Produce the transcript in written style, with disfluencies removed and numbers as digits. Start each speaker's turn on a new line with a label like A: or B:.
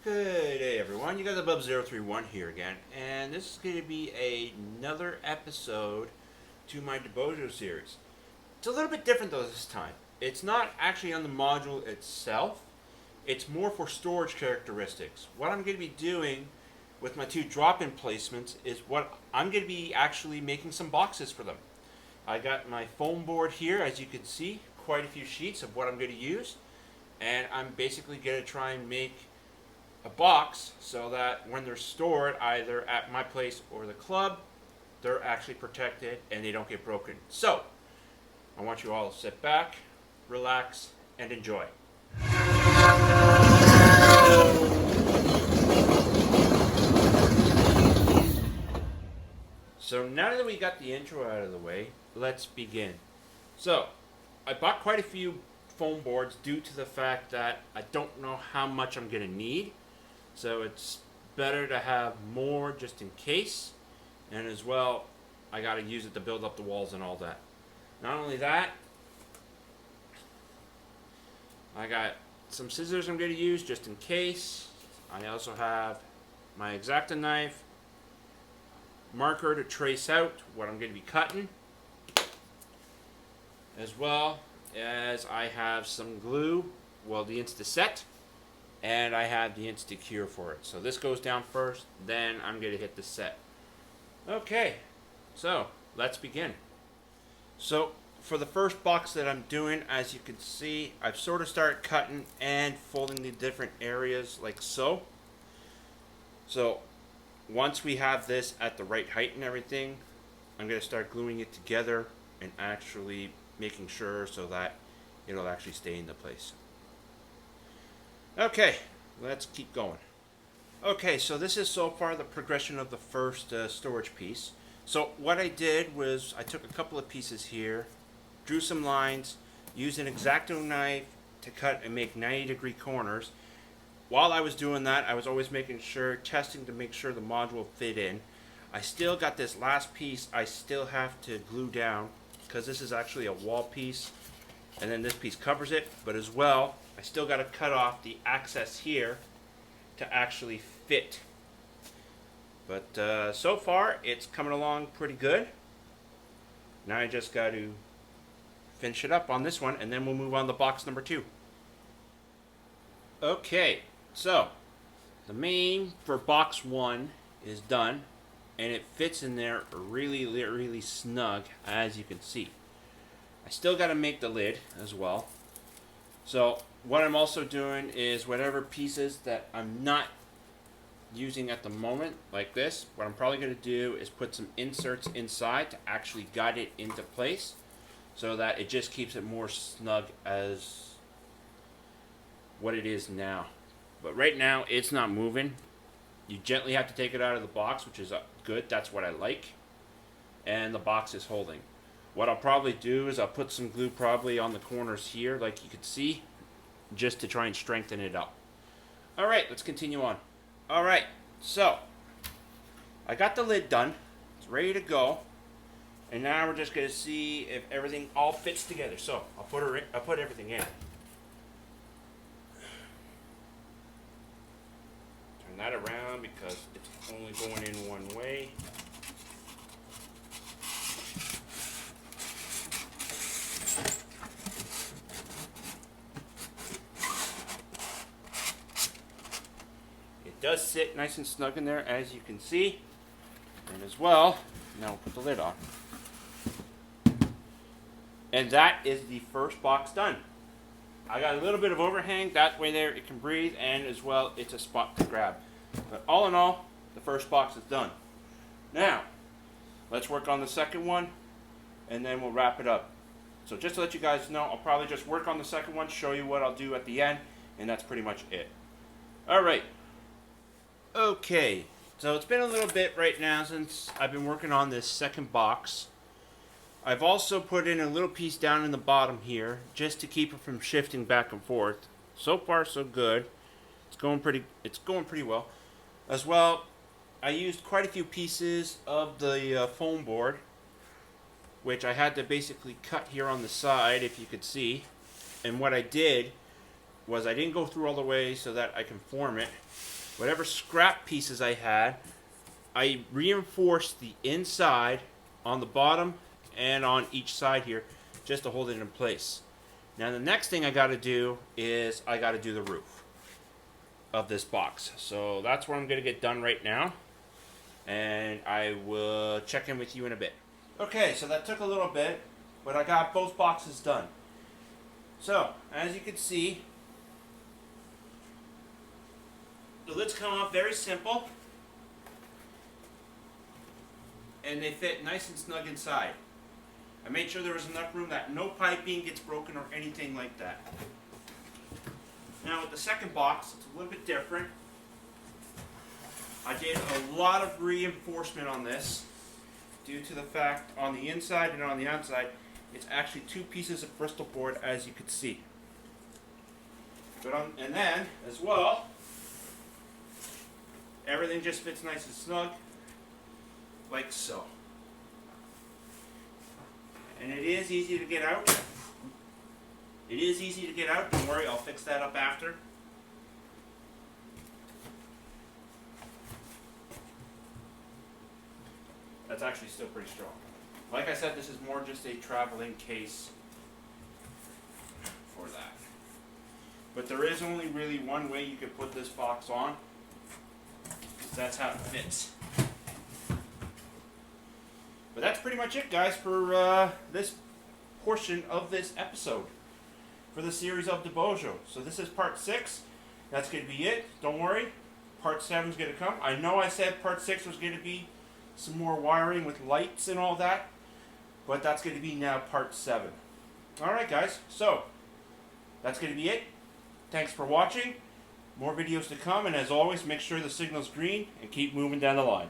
A: Good day, everyone. You got the Bub031 here again, and this is going to be another episode to my Debeaujeu series. It's a little bit different though this time. It's not actually on the module itself. It's more for storage characteristics. What I'm going to be doing with my two drop-in placements is what I'm going to be actually making some boxes for them. I got my foam board here, as you can see, quite a few sheets of what I'm going to use, and I'm basically going to try and make a box so that when they're stored either at my place or the club, they're actually protected and they don't get broken. So I want you all to sit back, relax, and enjoy. So now that we got the intro out of the way, let's begin. So I bought quite a few foam boards due to the fact that I don't know how much I'm going to need. So it's better to have more just in case. And as well, I got to use it to build up the walls and all that. Not only that, I got some scissors I'm going to use just in case. I also have my X-Acto knife, marker to trace out what I'm going to be cutting, as well as I have some glue, well, the Insta-Set, and I have the Insta-Cure for it. So this goes down first, then I'm going to hit the set. Okay, so let's begin. So for the first box that I'm doing, as you can see, I've sort of started cutting and folding the different areas like so. So once we have this at the right height and everything, I'm going to start gluing it together and actually making sure so that it'll actually stay into place. Okay, let's keep going. Okay, so this is so far the progression of the first storage piece. So what I did was I took a couple of pieces here, drew some lines, used an X-Acto knife to cut and make 90-degree corners. While I was doing that, I was always making sure, testing to make sure the module fit in. I still got this last piece I still have to glue down because this is actually a wall piece, and then this piece covers it, but as well, I still got to cut off the access here to actually fit. But so far, it's coming along pretty good. Now I just got to finish it up on this one, and then we'll move on to box number 2. Okay, so the main for box 1 is done, and it fits in there really snug, as you can see. I still got to make the lid as well. So what I'm also doing is whatever pieces that I'm not using at the moment, like this, what I'm probably going to do is put some inserts inside to actually guide it into place so that it just keeps it more snug as what it is now. But right now it's not moving. You gently have to take it out of the box, which is good. That's what I like. And the box is holding. What I'll probably do is I'll put some glue probably on the corners here, like you can see, just to try and strengthen it up. Alright, let's continue on. Alright, so I got the lid done. It's ready to go. And now we're just going to see if everything all fits together. So I'll put everything in. Turn that around because it's only going in one way. It does sit nice and snug in there, as you can see. And as well, now we'll put the lid on. And that is the first box done. I got a little bit of overhang, that way there it can breathe, and as well it's a spot to grab. But all in all, the first box is done. Now, let's work on the second one, and then we'll wrap it up. So just to let you guys know, I'll probably just work on the second one, show you what I'll do at the end, and that's pretty much it. Alright. Okay, so it's been a little bit right now since I've been working on this second box. I've also put in a little piece down in the bottom here just to keep it from shifting back and forth. So far so good. It's going pretty well. As well, I used quite a few pieces of the foam board, which I had to basically cut here on the side, if you could see. And what I did was I didn't go through all the way so that I can form it. whatever scrap pieces I had, I reinforced the inside on the bottom and on each side here just to hold it in place. Now the next thing I got to do is I got to do the roof of this box. So that's what I'm going to get done right now, and I will check in with you in a bit. Okay, so that took a little bit, but I got both boxes done. So, as you can see, the lids come off very simple, and they fit nice and snug inside. I made sure there was enough room that no piping gets broken or anything like that. Now with the second box, it's a little bit different. I did a lot of reinforcement on this due to the fact on the inside and on the outside, it's actually two pieces of Bristol board, as you can see. And then, as well, everything just fits nice and snug, like so. And it is easy to get out. It is easy to get out, don't worry, I'll fix that up after. That's actually still pretty strong. Like I said, this is more just a traveling case for that. But there is only really one way you could put this box on. That's how it fits. But that's pretty much it, guys, for this portion of this episode. For the series of Debeaujeu. So this is part 6. That's going to be it. Don't worry. Part 7 is going to come. I know I said part 6 was going to be some more wiring with lights and all that. But that's going to be now part 7. Alright, guys. So, that's going to be it. Thanks for watching. More videos to come. And as always, make sure the signal's green and keep moving down the line.